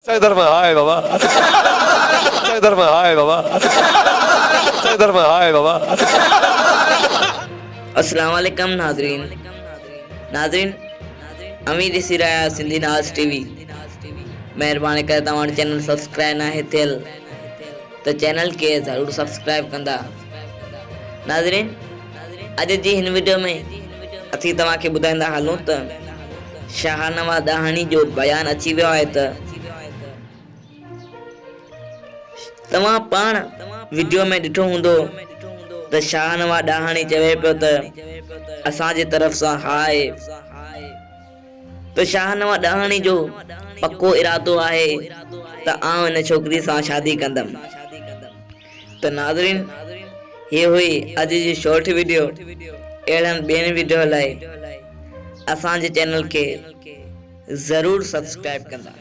इधर में हाय बाबा, इधर में हाय बाबा, इधर में हाय बाबा। अस्सलाम वालेकुम नाज़रीन अमी ॾिसी रहिया सिंधी नाज़ टीवी। महिरबानी करे तव्हां चैनल सब्सक्राइब न आहे थियल त चैनल खे ज़रूर सब्सक्राइब कंदा। नाज़रीन अॼु जी हिन वीडियो में असीं तव्हांखे ॿुधाईंदा हलूं त शाहनवाज़ ॾाहाणी जो बयान अची वियो आहे त तव्हां पाण वीडियो में ॾिठो हूंदो त शाहनवाज़ ॾाहाणी चवे पियो त असांजे तरफ़ सां हाय। त शाहनवाज़ ॾाहाणी जो पक्को इरादो आहे त आउं हिन छोकिरी सां शादी कंदमि। त नाज़रीन ये हुई अॼु जी शॉर्ट वीडियो। अहिड़नि ॿियनि वीडियो लाइ असांजे चैनल खे ज़रूर सब्सक्राइब कंदा।